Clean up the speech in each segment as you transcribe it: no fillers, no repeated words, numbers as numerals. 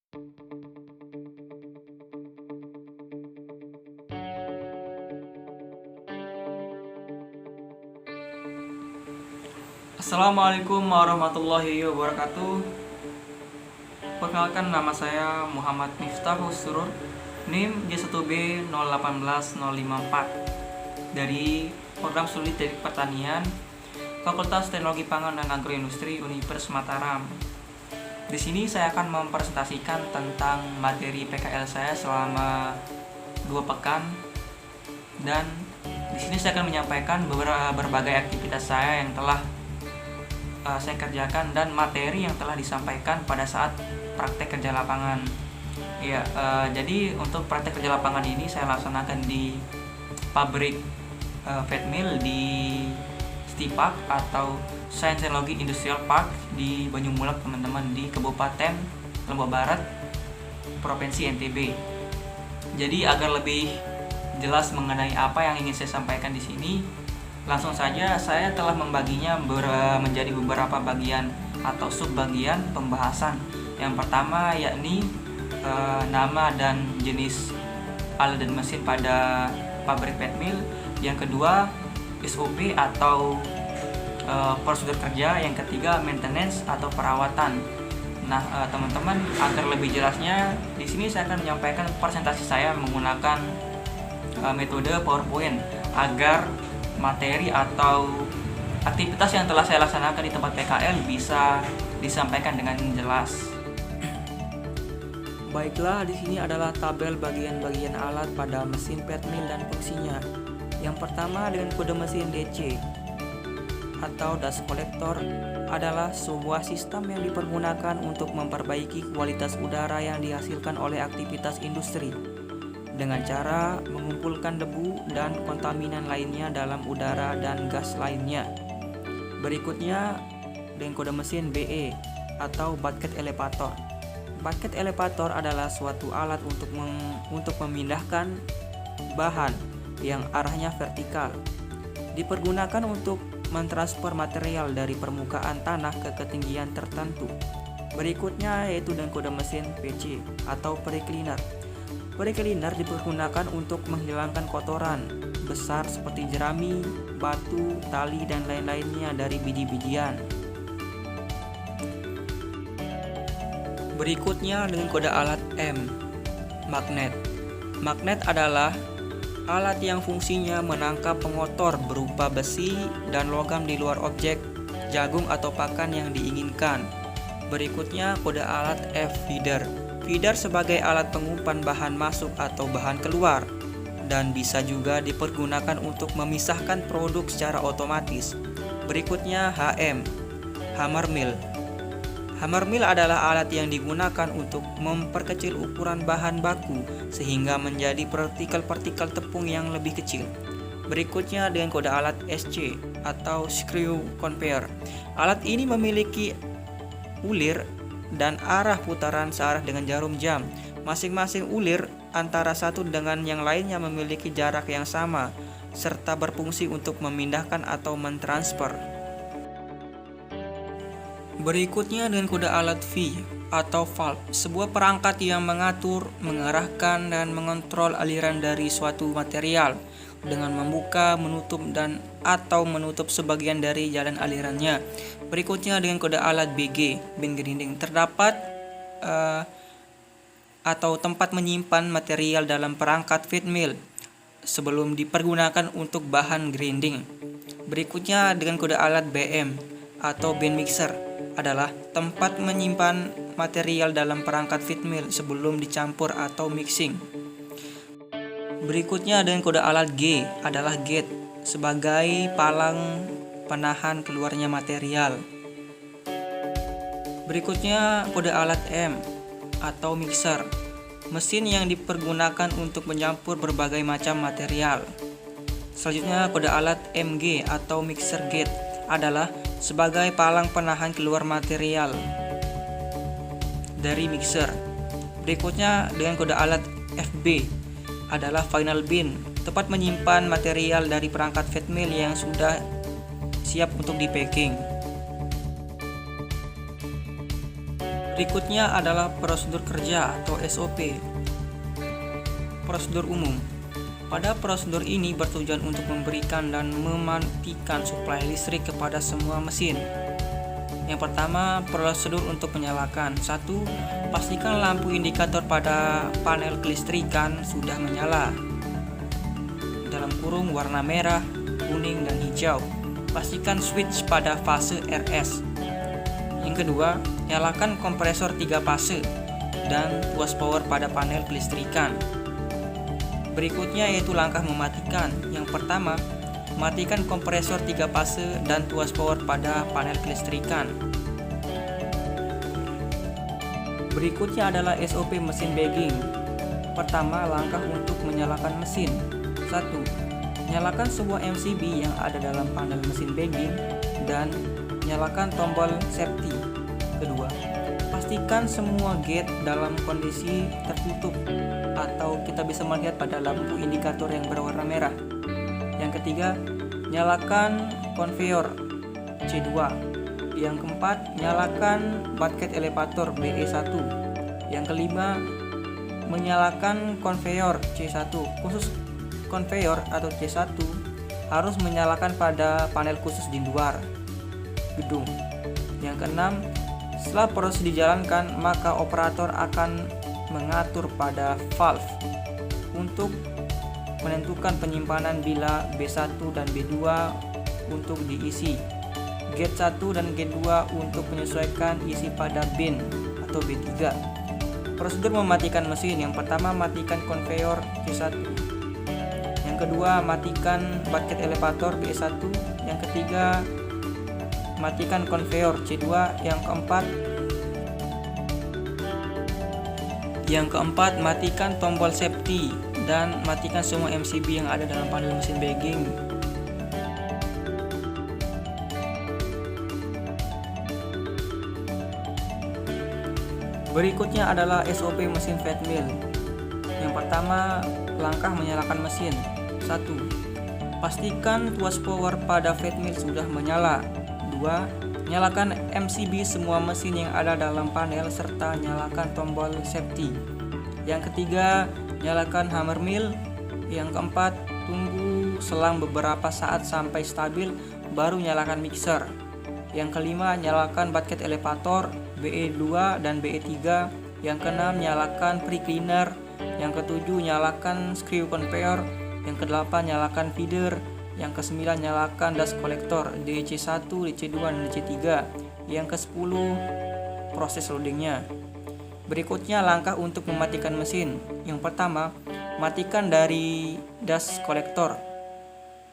Assalamualaikum warahmatullahi wabarakatuh. Perkenalkan, nama saya Muhammad Miftahul Surur, NIM J1B 018054 dari Program Studi Teknik Pertanian, Fakultas Teknologi Pangan dan Agroindustri Universitas Mataram. Di sini saya akan mempresentasikan tentang materi PKL saya selama 2 pekan, dan di sini saya akan menyampaikan berbagai aktivitas saya yang telah saya kerjakan dan materi yang telah disampaikan pada saat praktek kerja lapangan. Ya, jadi untuk praktek kerja lapangan ini saya laksanakan di pabrik feed mill di Stipak atau Science Teknologi Industrial Park di Banyumulak, teman-teman, di Kabupaten Lombok Barat, Provinsi NTB. Jadi agar lebih jelas mengenai apa yang ingin saya sampaikan di sini, langsung saja saya telah membaginya menjadi beberapa bagian atau subbagian pembahasan. Yang pertama yakni nama dan jenis alat dan mesin pada pabrik feed mill. Yang kedua SOP atau prosedur kerja. Yang ketiga maintenance atau perawatan. Nah, teman-teman, agar lebih jelasnya di sini saya akan menyampaikan presentasi saya menggunakan metode PowerPoint agar materi atau aktivitas yang telah saya laksanakan di tempat PKL bisa disampaikan dengan jelas. Baiklah, di sini adalah tabel bagian-bagian alat pada mesin feed mill dan fungsinya. Yang pertama dengan kode mesin DC atau dust collector adalah sebuah sistem yang dipergunakan untuk memperbaiki kualitas udara yang dihasilkan oleh aktivitas industri dengan cara mengumpulkan debu dan kontaminan lainnya dalam udara dan gas lainnya. Berikutnya dengan kode mesin BE atau bucket elevator. Bucket elevator adalah suatu alat untuk memindahkan bahan yang arahnya vertikal. Dipergunakan untuk mentransfer material dari permukaan tanah ke ketinggian tertentu. Berikutnya yaitu dengan kode mesin PC atau pre-cleaner. Pre-cleaner dipergunakan untuk menghilangkan kotoran besar seperti jerami, batu, tali, dan lain-lainnya dari biji-bijian. Berikutnya dengan kode alat M, magnet. Magnet adalah alat yang fungsinya menangkap pengotor berupa besi dan logam di luar objek, jagung atau pakan yang diinginkan. Berikutnya kode alat F, feeder. Feeder sebagai alat pengumpan bahan masuk atau bahan keluar dan bisa juga dipergunakan untuk memisahkan produk secara otomatis. Berikutnya HM, hammer mill. Hammer mill adalah alat yang digunakan untuk memperkecil ukuran bahan baku sehingga menjadi partikel-partikel tepung yang lebih kecil. Berikutnya dengan kode alat SC atau screw conveyor. Alat ini memiliki ulir dan arah putaran searah dengan jarum jam. Masing-masing ulir antara satu dengan yang lainnya memiliki jarak yang sama serta berfungsi untuk memindahkan atau mentransfer. Berikutnya dengan kode alat V atau valve, sebuah perangkat yang mengatur, mengarahkan, dan mengontrol aliran dari suatu material dengan membuka, menutup, dan atau menutup sebagian dari jalan alirannya. Berikutnya dengan kode alat BG, bin grinding, terdapat atau tempat menyimpan material dalam perangkat feed mill sebelum dipergunakan untuk bahan grinding. Berikutnya dengan kode alat BM atau bin mixer adalah tempat menyimpan material dalam perangkat feed mill sebelum dicampur atau mixing. Berikutnya dengan kode alat G adalah gate sebagai palang penahan keluarnya material. Berikutnya kode alat M atau mixer, mesin yang dipergunakan untuk mencampur berbagai macam material. Selanjutnya kode alat MG atau mixer gate adalah sebagai palang penahan keluar material dari mixer. Berikutnya dengan kode alat FB adalah final bin, tempat menyimpan material dari perangkat feed mill yang sudah siap untuk di packing. Berikutnya adalah prosedur kerja atau SOP. Prosedur umum. Pada prosedur ini bertujuan untuk memberikan dan mematikan suplai listrik kepada semua mesin. Yang pertama, prosedur untuk menyalakan. 1. Pastikan lampu indikator pada panel kelistrikan sudah menyala. Dalam kurung warna merah, kuning, dan hijau. Pastikan switch pada fase RS. Yang kedua, nyalakan kompresor 3 fase dan tuas power pada panel kelistrikan. Berikutnya yaitu langkah mematikan. Yang pertama, matikan kompresor 3 fase dan tuas power pada panel kelistrikan. Berikutnya adalah SOP mesin bagging. Pertama, langkah untuk menyalakan mesin. 1. Nyalakan semua MCB yang ada dalam panel mesin bagging dan nyalakan tombol safety. Kedua, pastikan semua gate dalam kondisi tertutup atau kita bisa melihat pada lampu indikator yang berwarna merah. Yang ketiga, nyalakan konveyor C2. Yang keempat, nyalakan bucket elevator BE1. Yang kelima, menyalakan konveyor C1. Khusus konveyor atau C1 harus menyalakan pada panel khusus di luar gedung. Yang keenam, setelah proses dijalankan, maka operator akan mengatur pada valve untuk menentukan penyimpanan bila B1 dan B2 untuk diisi, gate 1 dan gate 2 untuk menyesuaikan isi pada bin atau B3. Prosedur mematikan mesin. Yang pertama, matikan konveyor C1. Yang kedua, matikan bucket elevator B1. Yang ketiga, matikan konveyor C2. Yang keempat, matikan tombol safety dan matikan semua MCB yang ada dalam panel mesin bagging. Berikutnya adalah SOP mesin feed mill. Yang pertama, langkah menyalakan mesin. 1. Pastikan tuas power pada feed mill sudah menyala. 2. Nyalakan MCB semua mesin yang ada dalam panel serta nyalakan tombol safety. Yang ketiga, nyalakan hammer mill. Yang keempat, tunggu selang beberapa saat sampai stabil baru nyalakan mixer. Yang kelima, nyalakan bucket elevator BE2 dan BE3. Yang keenam, nyalakan pre-cleaner. Yang ketujuh, nyalakan screw conveyor. Yang kedelapan, nyalakan feeder. Yang ke-9, nyalakan dust collector DC1, DC2, dan DC3. Yang ke-10, proses loadingnya. Berikutnya langkah untuk mematikan mesin. Yang pertama, matikan dari dust collector.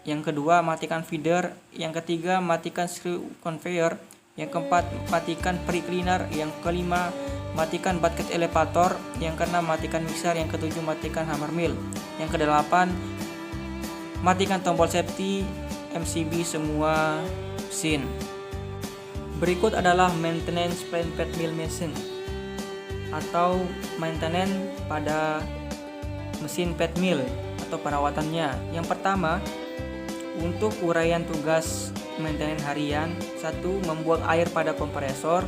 Yang kedua, matikan feeder. Yang ketiga, matikan screw conveyor. Yang keempat, matikan pre-cleaner. Yang kelima, matikan bucket elevator. Yang keenam, matikan mixer. Yang ketujuh, matikan hammer mill. Yang kedelapan, matikan tombol safety MCB semua mesin. Berikut adalah maintenance plan feed mill machine atau maintenance pada mesin feed mill atau perawatannya. Yang pertama, untuk uraian tugas maintenance harian. 1. Membuang air pada kompresor.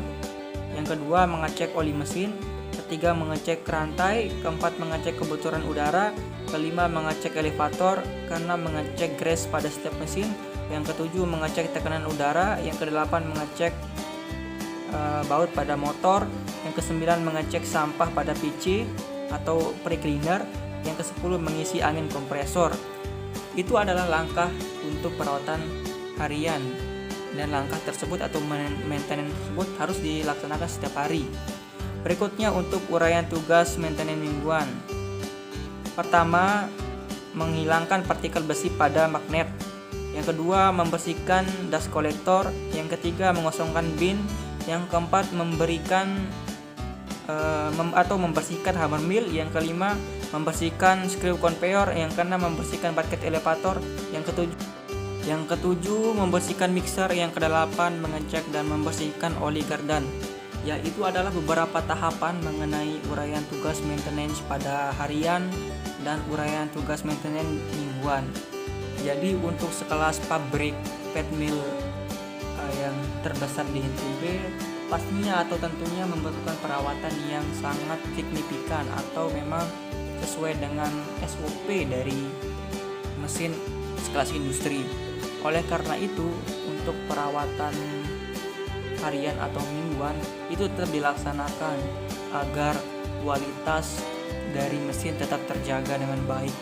Yang kedua, mengecek oli mesin. Ketiga, mengecek rantai. Keempat, mengecek kebocoran udara. Kelima, mengecek elevator. Keenam, mengecek grease pada setiap mesin. Yang ketujuh, mengecek tekanan udara. Yang kedelapan, mengecek baut pada motor. Yang kesembilan, mengecek sampah pada PC atau pre-cleaner. Yang ke-10, mengisi angin kompresor. Itu adalah langkah untuk perawatan harian, dan langkah tersebut atau maintenance tersebut harus dilaksanakan setiap hari. Berikutnya untuk uraian tugas maintenance mingguan. Pertama, menghilangkan partikel besi pada magnet. Yang kedua, membersihkan dust collector. Yang ketiga, mengosongkan bin. Yang keempat, membersihkan hammer mill. Yang kelima, membersihkan screw conveyor. Yang keenam, membersihkan bucket elevator. Yang ketujuh, membersihkan mixer. Yang kedelapan, mengecek dan membersihkan oli gardan. Ya, itu adalah beberapa tahapan mengenai uraian tugas maintenance pada harian dan uraian tugas maintenance mingguan. Jadi untuk sekelas pabrik feed mill yang terbesar di NTB pastinya atau tentunya membutuhkan perawatan yang sangat signifikan atau memang sesuai dengan SOP dari mesin sekelas industri. Oleh karena itu, untuk perawatan harian atau mingguan itu tetap dilaksanakan agar kualitas dari mesin tetap terjaga dengan baik.